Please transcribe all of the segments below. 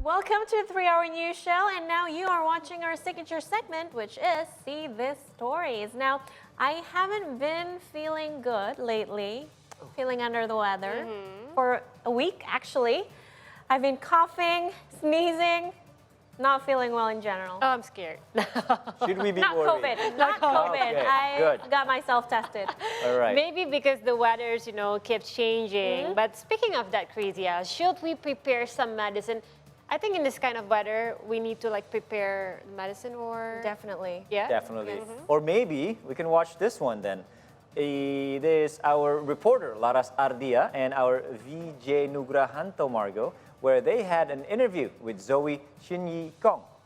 Welcome to the 3-Hour News Show, and now you are watching our signature segment, which is See This Stories. Now, I haven't been feeling good lately, feeling under the weather for a week, actually. I've been coughing, sneezing, not feeling well in general. Oh, I'm scared. Should we be Not worried? COVID, not COVID. Okay, I good. got myself tested. All right. Maybe because the weathers, keeps changing. But speaking of that, Crazy, should we prepare some medicine? I think in this kind of weather, we need to prepare medicine or... Definitely. Yeah? Definitely. Or maybe we can watch this one then. It is our reporter, Laras Ardia, and our VJ Nugrahanto Margo, where they had an interview with Zoey Xinyi,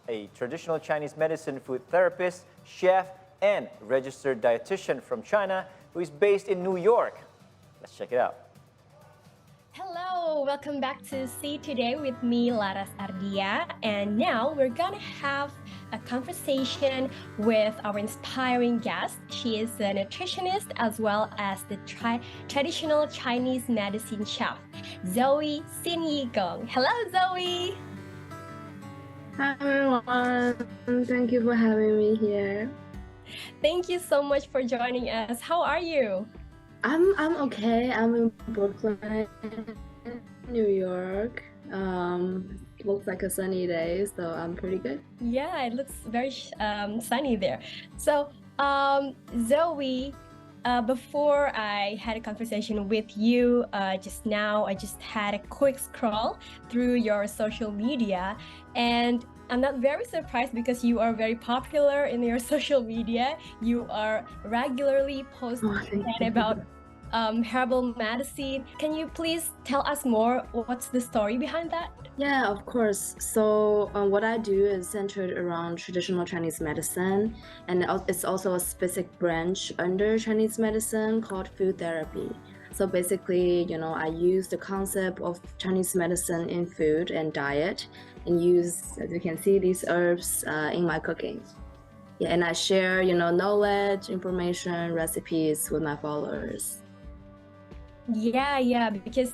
a traditional Chinese medicine food therapist, chef, and registered dietitian from China who is based in New York. Let's check it out. Hello, welcome back to See Today with me, Laras Ardia. And now we're gonna have a conversation with our inspiring guest. She is a nutritionist as well as the traditional Chinese medicine chef, Zoey Xinyi. Hello, Zoey. Hi everyone, thank you for having me here. Thank you so much for joining us. How are you? I'm okay. I'm in Brooklyn, New York. Looks like a sunny day, so I'm pretty good. Yeah, it looks very sunny there. So, Zoey, before I had a conversation with you just now, I just had a quick scroll through your social media, and I'm not very surprised because you are very popular in your social media. You are regularly posting about herbal medicine. Can you please tell us more? What's the story behind that? Yeah, of course. So what I do is centered around traditional Chinese medicine, and it's also a specific branch under Chinese medicine called food therapy. So basically, I use the concept of Chinese medicine in food and diet and use, as you can see, these herbs in my cooking. Yeah, and I share, knowledge, information, recipes with my followers. Yeah, because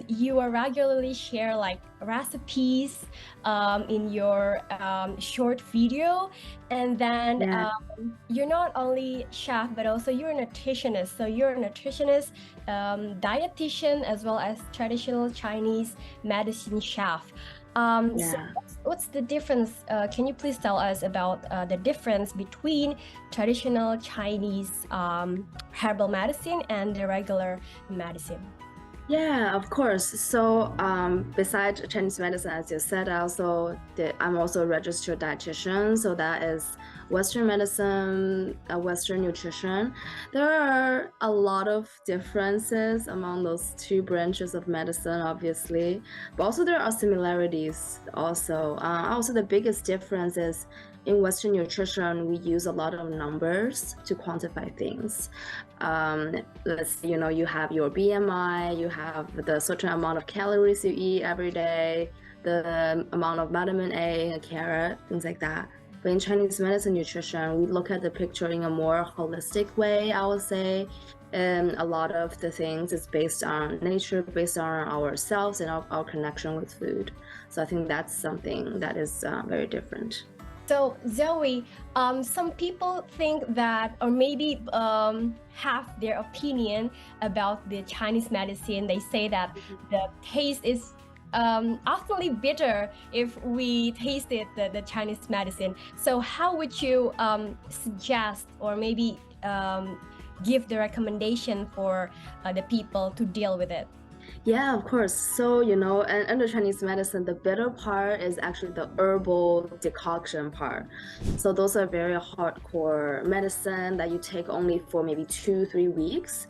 you are regularly share recipes in your short video, and then you're not only chef but also you're a nutritionist. So you're a nutritionist, dietitian, as well as traditional Chinese medicine chef. So what's the difference? Can you please tell us about the difference between traditional Chinese herbal medicine and the regular medicine? Yeah, of course. So besides Chinese medicine, as you said, I'm also a registered dietitian. So that is Western medicine, Western nutrition. There are a lot of differences among those two branches of medicine, obviously, but also there are similarities also. Also, the biggest difference is in Western nutrition, we use a lot of numbers to quantify things. Let's say, you have your BMI, you have the certain amount of calories you eat every day, the amount of vitamin A in a carrot, things like that. But in Chinese medicine nutrition, we look at the picture in a more holistic way, I would say. And a lot of the things is based on nature, based on ourselves and our connection with food. So I think that's something that is very different. So Zoey, some people think that, or maybe have their opinion about the Chinese medicine. They say that the taste is awfully bitter if we tasted the Chinese medicine. So how would you suggest or maybe give the recommendation for the people to deal with it? Yeah, of course. So, and under Chinese medicine, the bitter part is actually the herbal decoction part. So those are very hardcore medicine that you take only for maybe 2-3 weeks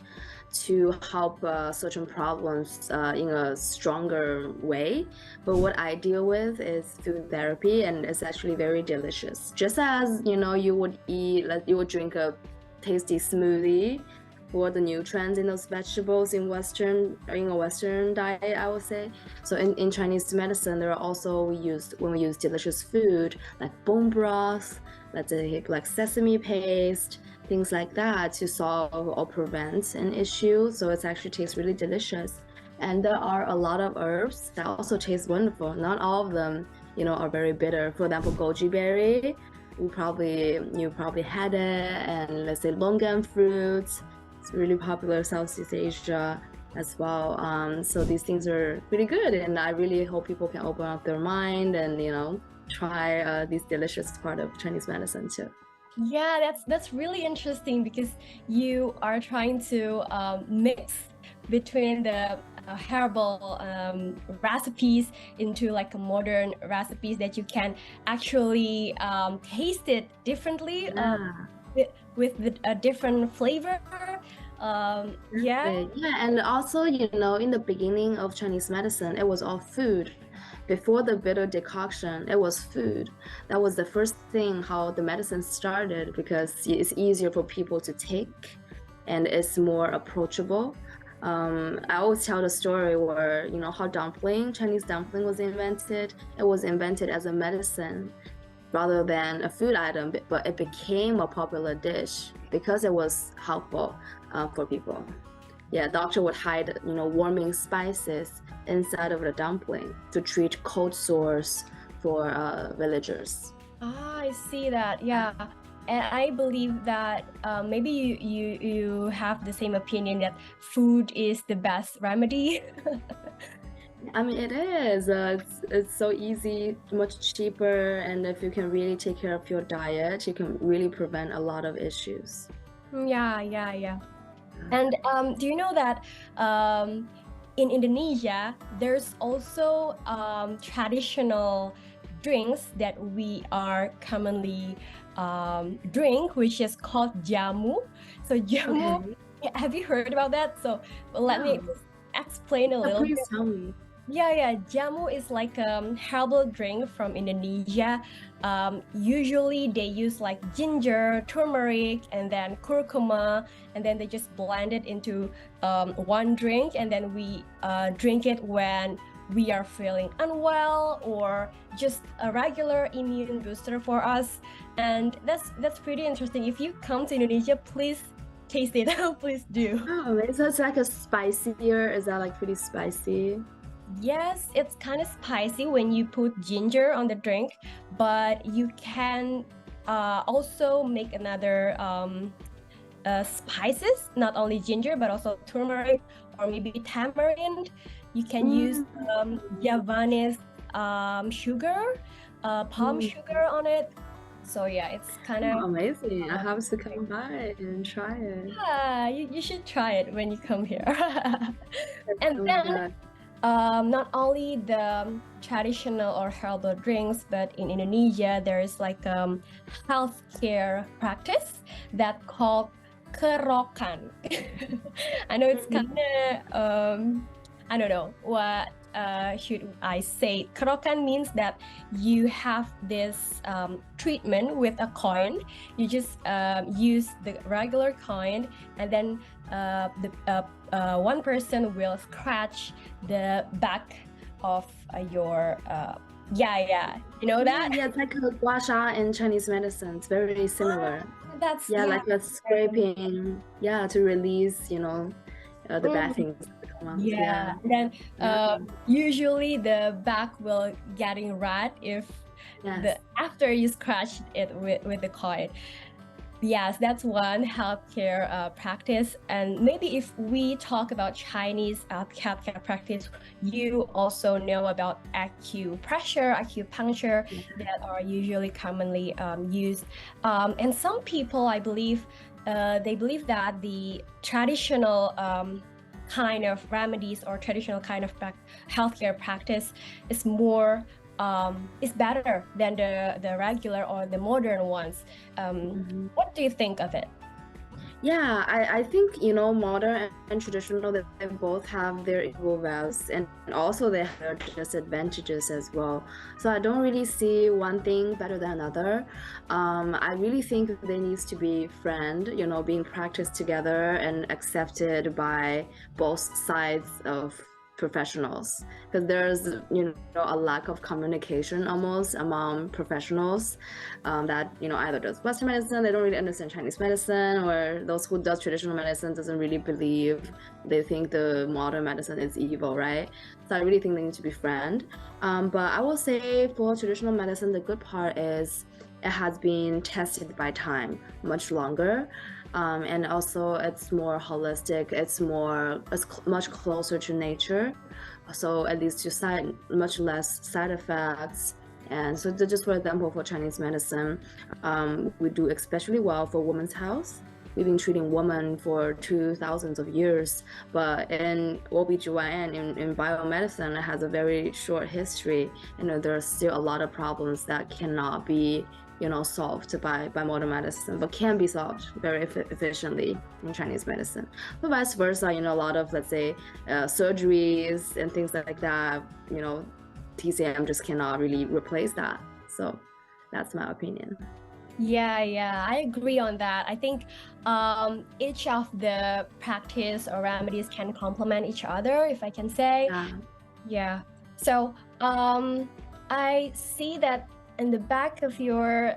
to help certain problems in a stronger way. But what I deal with is food therapy, and it's actually very delicious. Just as, you would drink a tasty smoothie for the nutrients in those vegetables in a Western diet, I would say. So in Chinese medicine, there are also when we use delicious food like bone broth, let's say like sesame paste, things like that to solve or prevent an issue. So it actually tastes really delicious. And there are a lot of herbs that also taste wonderful. Not all of them, are very bitter. For example, goji berry, you probably had it, and let's say longan fruits. It's really popular Southeast Asia as well. So these things are pretty good, and I really hope people can open up their mind and try these delicious part of Chinese medicine too. Yeah, that's really interesting because you are trying to mix between the herbal recipes into like a modern recipes that you can actually taste it differently with a different flavor. Yeah. Yeah, and also, in the beginning of Chinese medicine, it was all food. Before the bitter decoction, it was food. That was the first thing how the medicine started because it's easier for people to take and it's more approachable. I always tell the story where, how Chinese dumpling was invented. It was invented as a medicine rather than a food item, but it became a popular dish because it was helpful for people. Yeah, doctor would hide, warming spices inside of the dumpling to treat cold sores for villagers. Ah, I see that. Yeah. And I believe that maybe you have the same opinion that food is the best remedy. I mean, it is. It's so easy, much cheaper, and if you can really take care of your diet, you can really prevent a lot of issues. Yeah. And do you know that in Indonesia, there's also traditional drinks that we are commonly drink, which is called jamu. So jamu, have you heard about that? So let me explain a little Please bit. tell me. Yeah. Jamu is like a herbal drink from Indonesia. Usually they use like ginger, turmeric, and then curcuma, and then they just blend it into one drink, and then we drink it when we are feeling unwell or just a regular immune booster for us. And that's pretty interesting. If you come to Indonesia, please taste it. Please do. Oh, so it's like a spicier. Is that like pretty spicy? Yes, it's kind of spicy when you put ginger on the drink, but you can also make another spices, not only ginger, but also turmeric or maybe tamarind. You can use Javanese sugar, palm sugar on it. So yeah, it's kind of amazing. I have to come by and try it. Yeah, you should try it when you come here. And so then good. not only the traditional or herbal drinks, but in Indonesia there is like healthcare practice that called kerokan. I know it's kind of I don't know what should I say. Kerokan means that you have this treatment with a coin. You just use the regular coin, and then one person will scratch the back of your you know that? Yeah, it's like a gua sha in Chinese medicine. It's very similar. That's like a scraping, to release, the bad things. Yeah. Then usually the back will getting red if after you scratch it with the coin. Yes, that's one healthcare practice. And maybe if we talk about Chinese healthcare practice, you also know about acupuncture that are usually commonly used. And some people, I believe, they believe that the traditional kind of remedies or traditional kind of healthcare practice is more is better than the regular or the modern ones. What do you think of it? Yeah, I think, modern and traditional, they both have their equal values, and also they have their disadvantages as well. So I don't really see one thing better than another. I really think they needs to be friend, being practiced together and accepted by both sides of professionals, because there's a lack of communication almost among professionals, that either does Western medicine, they don't really understand Chinese medicine, or those who does traditional medicine doesn't really believe, they think the modern medicine is evil, right? So I really think they need to be friend. But I will say for traditional medicine, the good part is it has been tested by time much longer. And also it's more holistic, it's much closer to nature, so at least to much less side effects. And so just for example, for Chinese medicine, we do especially well for women's health. We've been treating women for 2000s of years, but in OBGYN, in biomedicine, it has a very short history. There are still a lot of problems that cannot be solved by modern medicine, but can be solved very efficiently in Chinese medicine. But vice versa, a lot of, let's say, surgeries and things like that, TCM just cannot really replace that. So that's my opinion. Yeah, I agree on that. I think each of the practice or remedies can complement each other, if I can say. Yeah. So I see that in the back of your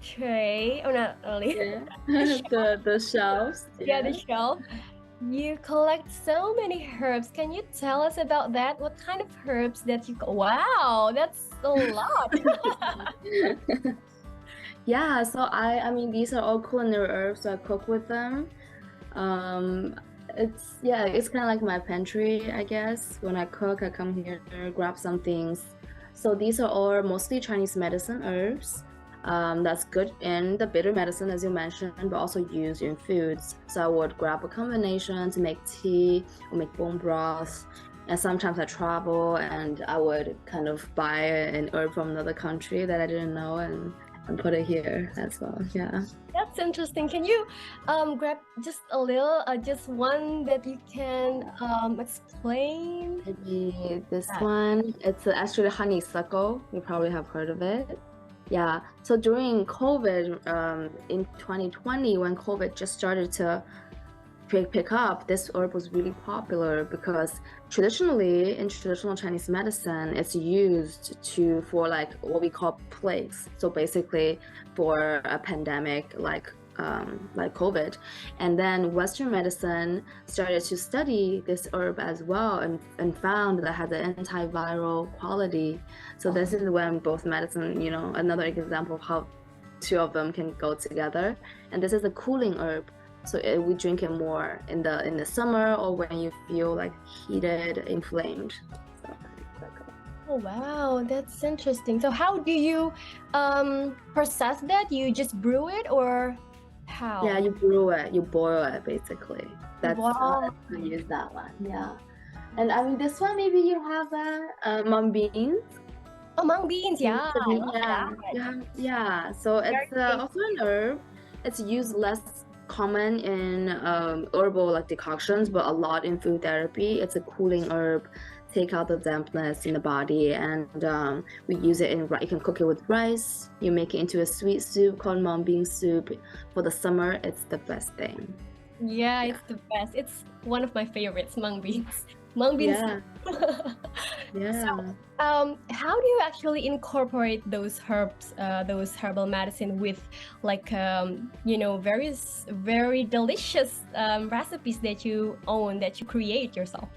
tray, or not only the shelves. Yeah, the shelf. You collect so many herbs. Can you tell us about that? What kind of herbs that you? Wow, that's a lot. Yeah, so I mean these are all culinary herbs, so I cook with them. It's kind of like my pantry, I guess. When I cook, I come here, grab some things. So these are all mostly Chinese medicine herbs. That's good in the bitter medicine, as you mentioned, but also used in foods. So I would grab a combination to make tea or make bone broth. And sometimes I travel and I would kind of buy an herb from another country that I didn't know and put it here as well. Yeah. That's interesting. Can you grab just a little, just one that you can explain? Maybe this one. It's actually honeysuckle. You probably have heard of it. Yeah. So during COVID, in 2020, when COVID just started to pick up, this herb was really popular because traditionally in traditional Chinese medicine, it's used for like what we call plagues. So basically for a pandemic like COVID. And then Western medicine started to study this herb as well and found that it had an antiviral quality. So this is when both medicine, another example of how two of them can go together. And this is a cooling herb. So we drink it more in the summer or when you feel like heated, inflamed. So, oh wow, that's interesting. So how do you process that? You just brew it or how? Yeah, you brew it, you boil it basically. That's wow. I use that one. Yeah, and I mean this one maybe you have that mung beans. Oh, mung beans, yeah. I love that. Yeah. So it's also an herb. It's used less common in herbal like decoctions, but a lot in food therapy. It's a cooling herb, take out the dampness in the body, and we use it in. You can cook it with rice. You make it into a sweet soup called mung bean soup. For the summer, it's the best thing. Yeah, it's the best. It's one of my favorites, mung beans. Mung beans. Yeah. So, how do you actually incorporate those herbs, those herbal medicine with like very delicious recipes that you own, that you create yourself?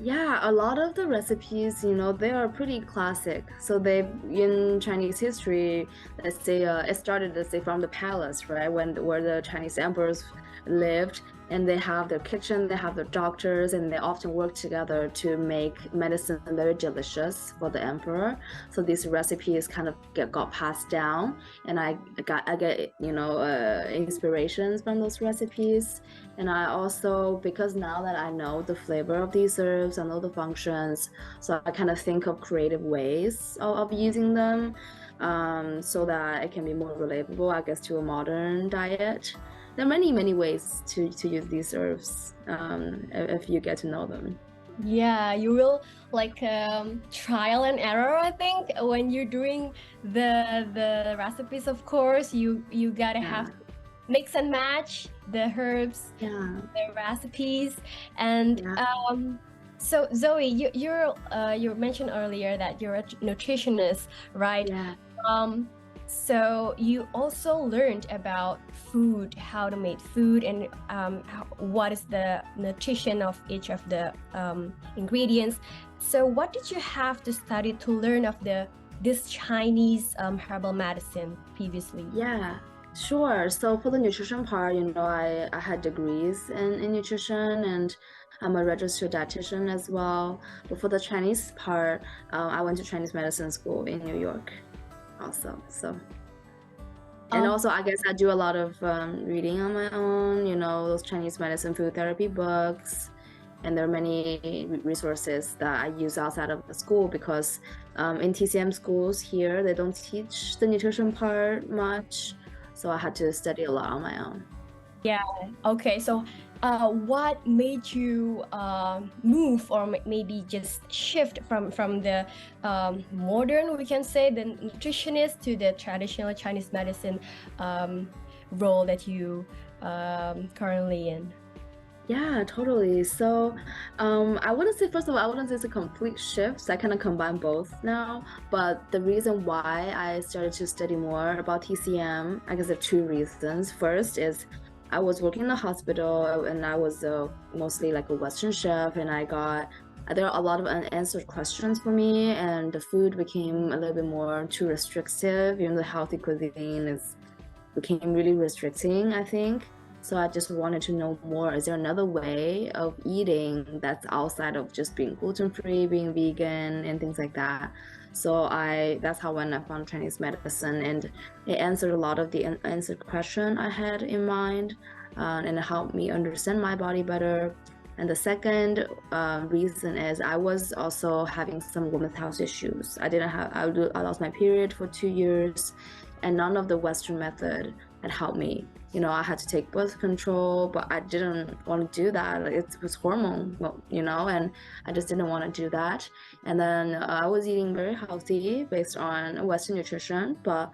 Yeah, a lot of the recipes, they are pretty classic. So they, in Chinese history, let's say it started, let's say, from the palace, right, where the Chinese emperors lived. And they have their kitchen, they have their doctors, and they often work together to make medicine very delicious for the emperor. So these recipes kind of got passed down, and I get inspirations from those recipes. And I also, because now that I know the flavor of these herbs, I know the functions, so I kind of think of creative ways of using them, so that it can be more relatable, I guess, to a modern diet. There are many ways to use these herbs if you get to know them. Yeah, you will like trial and error, I think, when you're doing the recipes. Of course, you gotta have to mix and match the herbs, the recipes, and So Zoe, you mentioned earlier that you're a nutritionist, right? Yeah. So you also learned about food, how to make food, and what is the nutrition of each of the ingredients. So what did you have to study to learn of this Chinese herbal medicine previously? Yeah, sure. So for the nutrition part, I had degrees in nutrition, and I'm a registered dietitian as well. But for the Chinese part, I went to Chinese medicine school in New York also. And also, I guess I do a lot of reading on my own, those Chinese medicine food therapy books. And there are many resources that I use outside of the school because in TCM schools here, they don't teach the nutrition part much. So I had to study a lot on my own. Yeah. Okay. So, what made you move, or maybe just shift from the modern, we can say, the nutritionist to the traditional Chinese medicine role that you currently in? Yeah, totally. So, I wouldn't say, first of all, I wouldn't say it's a complete shift. So I kind of combine both now. But the reason why I started to study more about TCM, I guess there are two reasons. First is I was working in the hospital and I was mostly like a Western chef, and there are a lot of unanswered questions for me, and the food became a little bit more too restrictive. The healthy cuisine became really restricting, I think. So I just wanted to know more. Is there another way of eating that's outside of just being gluten-free, being vegan, and things like that? So that's how when I found Chinese medicine, and it answered a lot of the unanswered question I had in mind, and it helped me understand my body better. And the second reason is I was also having some women's health issues. I lost my period for 2 years, and none of the Western method had helped me. I had to take birth control, but I didn't want to do that. It was hormone, and I just didn't want to do that. And then I was eating very healthy based on Western nutrition, but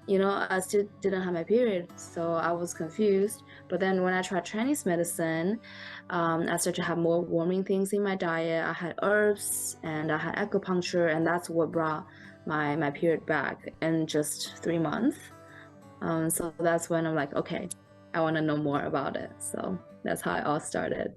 I still didn't have my period, so I was confused. But then when I tried Chinese medicine, I started to have more warming things in my diet. I had herbs and I had acupuncture, and that's what brought my period back in just 3 months. So that's when I'm like, okay, I want to know more about it. So that's how it all started.